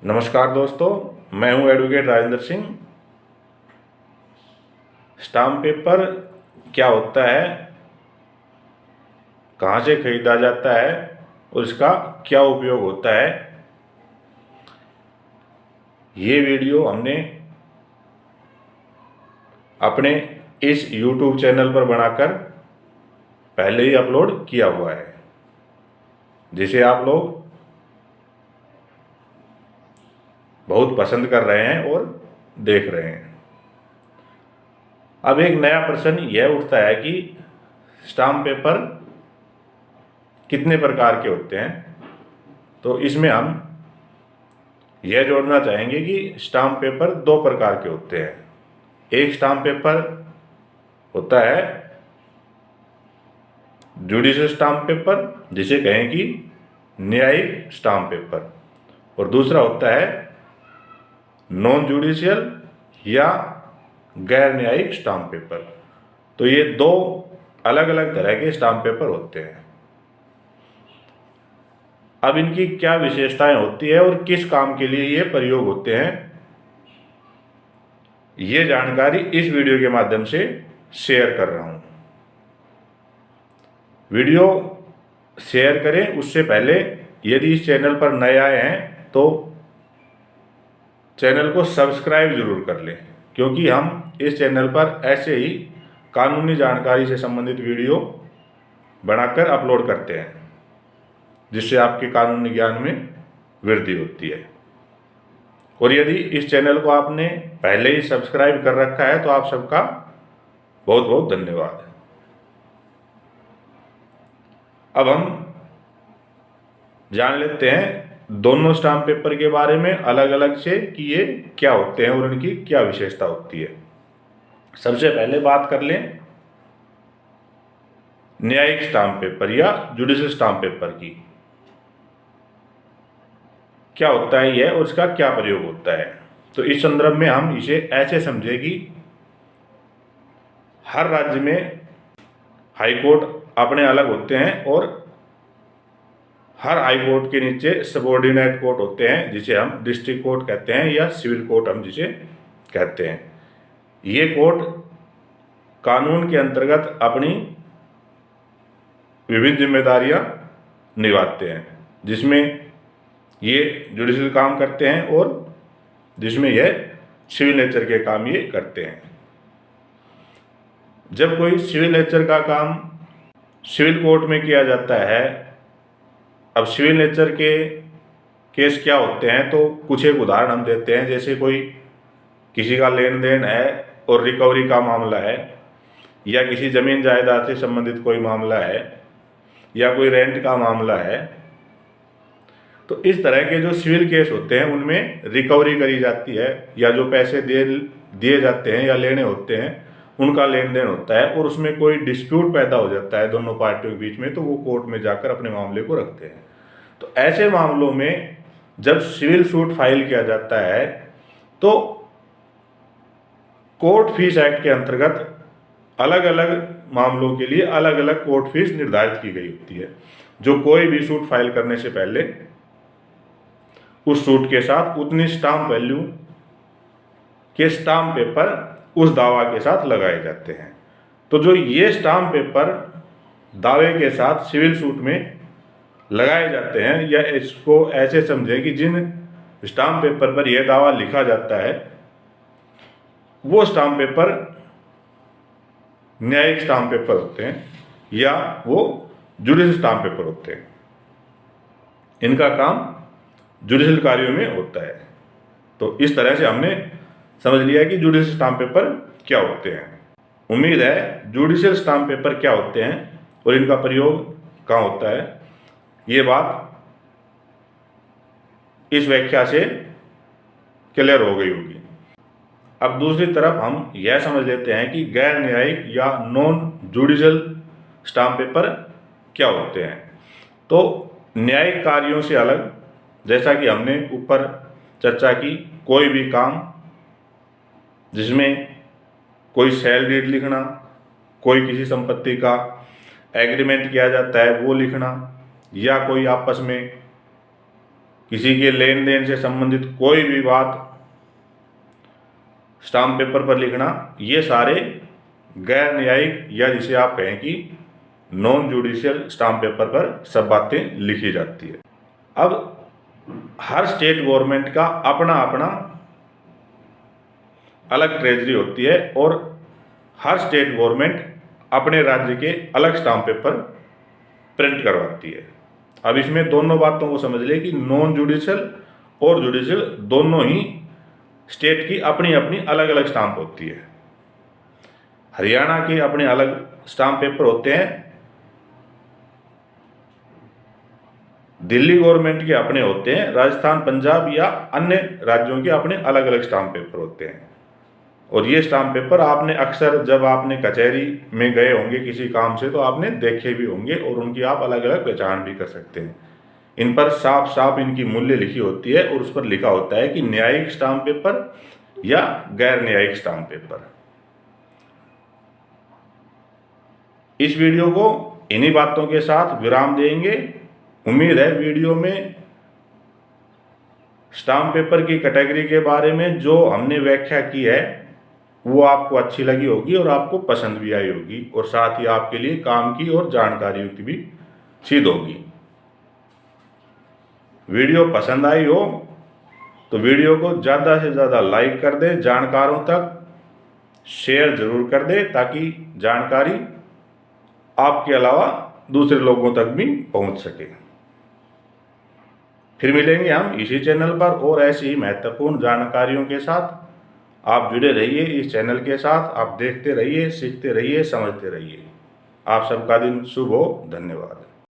नमस्कार दोस्तों, मैं हूं advocate Rajendra Singh. Stamp paper क्या होता है, कहां से खरीदा जाता है और इसका क्या उपयोग होता है, ये वीडियो हमने अपने इस YouTube चैनल पर बनाकर पहले ही अपलोड किया हुआ है, जिसे आप लोग बहुत पसंद कर रहे हैं और देख रहे हैं। अब एक नया प्रश्न यह उठता है कि स्टाम्प पेपर कितने प्रकार के होते हैं। तो इसमें हम यह जोड़ना चाहेंगे कि स्टाम्प पेपर दो प्रकार के होते हैं। एक स्टाम्प पेपर होता है जुडिशियल स्टाम्प पेपर, जिसे कहें कि न्यायिक स्टाम्प पेपर, और दूसरा होता है नॉन जुडिशियल या गैर न्यायिक स्टाम्प पेपर। तो ये दो अलग अलग तरह के स्टाम्प पेपर होते हैं। अब इनकी क्या विशेषताएं होती है और किस काम के लिए ये प्रयोग होते हैं, ये जानकारी इस वीडियो के माध्यम से शेयर कर रहा हूं। वीडियो शेयर करें उससे पहले यदि इस चैनल पर नए आए हैं तो चैनल को सब्सक्राइब जरूर कर लें, क्योंकि हम इस चैनल पर ऐसे ही कानूनी जानकारी से संबंधित वीडियो बनाकर अपलोड करते हैं, जिससे आपके कानूनी ज्ञान में वृद्धि होती है। और यदि इस चैनल को आपने पहले ही सब्सक्राइब कर रखा है तो आप सबका बहुत बहुत धन्यवाद। अब हम जान लेते हैं दोनों स्टाम्प पेपर के बारे में अलग अलग से कि ये क्या होते हैं और इनकी क्या विशेषता होती है। सबसे पहले बात कर लें न्यायिक स्टाम्प पेपर या जुडिशियल स्टाम्प पेपर की। क्या होता है यह और इसका क्या प्रयोग होता है। तो इस संदर्भ में हम इसे ऐसे समझे कि हर राज्य में हाई कोर्ट अपने अलग होते हैं और हर हाई कोर्ट के नीचे सबऑर्डिनेट कोर्ट होते हैं, जिसे हम डिस्ट्रिक्ट कोर्ट कहते हैं या सिविल कोर्ट हम जिसे कहते हैं। ये कोर्ट कानून के अंतर्गत अपनी विभिन्न जिम्मेदारियां निभाते हैं, जिसमें ये जुडिशियल काम करते हैं और जिसमें यह सिविल नेचर के काम ये करते हैं। जब कोई सिविल नेचर का काम सिविल कोर्ट में किया जाता है, अब सिविल नेचर के केस क्या होते हैं तो कुछ एक उदाहरण हम देते हैं। जैसे कोई किसी का लेन देन है और रिकवरी का मामला है, या किसी जमीन जायदाद से संबंधित कोई मामला है, या कोई रेंट का मामला है, तो इस तरह के जो सिविल केस होते हैं उनमें रिकवरी करी जाती है, या जो पैसे दिए जाते हैं या लेने होते हैं उनका लेन देन होता है, और उसमें कोई डिस्प्यूट पैदा हो जाता है दोनों पार्टियों के बीच में, तो वो कोर्ट में जाकर अपने मामले को रखते हैं। तो ऐसे मामलों में जब सिविल सूट फाइल किया जाता है तो कोर्ट फीस एक्ट के अंतर्गत अलग अलग मामलों के लिए अलग अलग कोर्ट फीस निर्धारित की गई होती है, जो कोई भी सूट फाइल करने से पहले उस सूट के साथ उतनी स्टाम्प वैल्यू के स्टाम्प पेपर उस दावा के साथ लगाए जाते हैं। तो जो ये स्टाम्प पेपर दावे के साथ सिविल सूट में लगाए जाते हैं, या इसको ऐसे समझें कि जिन स्टाम्प पेपर पर यह दावा लिखा जाता है वो स्टाम्प पेपर न्यायिक स्टाम्प पेपर होते हैं या वो जुडिशियल स्टाम्प पेपर होते हैं। इनका काम जुडिशियल कार्यों में होता है। तो इस तरह से हमने समझ लिया कि जुडिशियल स्टाम्प पेपर क्या होते हैं। उम्मीद है जुडिशियल स्टाम्प पेपर क्या होते हैं और इनका प्रयोग कहाँ होता है, ये बात इस व्याख्या से क्लियर हो गई होगी। अब दूसरी तरफ हम यह समझ लेते हैं कि गैर न्यायिक या नॉन जुडिशियल स्टाम्प पेपर क्या होते हैं। तो न्यायिक कार्यों से अलग, जैसा कि हमने ऊपर चर्चा की, कोई भी काम जिसमें कोई सेल डीड लिखना, कोई किसी संपत्ति का एग्रीमेंट किया जाता है वो लिखना, या कोई आपस में किसी के लेन देन से संबंधित कोई भी बात स्टाम्प पेपर पर लिखना, ये सारे गैर न्यायिक या जिसे आप कहें कि नॉन जुडिशियल स्टाम्प पेपर पर सब बातें लिखी जाती है। अब हर स्टेट गवर्नमेंट का अपना अपना अलग ट्रेजरी होती है और हर स्टेट गवर्नमेंट अपने राज्य के अलग स्टाम्प पेपर प्रिंट करवाती है। अब इसमें दोनों बातों को समझ लें कि नॉन जुडिशियल और जुडिशियल दोनों ही स्टेट की अपनी अपनी अलग अलग स्टाम्प होती है। हरियाणा के अपने अलग स्टाम्प पेपर होते हैं, दिल्ली गवर्नमेंट के अपने होते हैं, राजस्थान, पंजाब या अन्य राज्यों के अपने अलग अलग स्टाम्प पेपर होते हैं। और ये स्टाम्प पेपर आपने अक्सर जब आपने कचहरी में गए होंगे किसी काम से तो आपने देखे भी होंगे और उनकी आप अलग अलग पहचान भी कर सकते हैं। इन पर साफ साफ इनकी मूल्य लिखी होती है और उस पर लिखा होता है कि न्यायिक स्टाम्प पेपर या गैर न्यायिक स्टाम्प पेपर। इस वीडियो को इन्हीं बातों के साथ विराम देंगे। उम्मीद है वीडियो में स्टाम्प पेपर की कैटेगरी के बारे में जो हमने व्याख्या की है वो आपको अच्छी लगी होगी और आपको पसंद भी आई होगी और साथ ही आपके लिए काम की और जानकारियों की भी सिद्ध होगी। वीडियो पसंद आई हो तो वीडियो को ज़्यादा से ज़्यादा लाइक कर दें, जानकारों तक शेयर ज़रूर कर दें ताकि जानकारी आपके अलावा दूसरे लोगों तक भी पहुंच सके। फिर मिलेंगे हम इसी चैनल पर और ऐसी ही महत्वपूर्ण जानकारियों के साथ। आप जुड़े रहिए इस चैनल के साथ, आप देखते रहिए, सीखते रहिए, समझते रहिए। आप सबका दिन शुभ हो। धन्यवाद।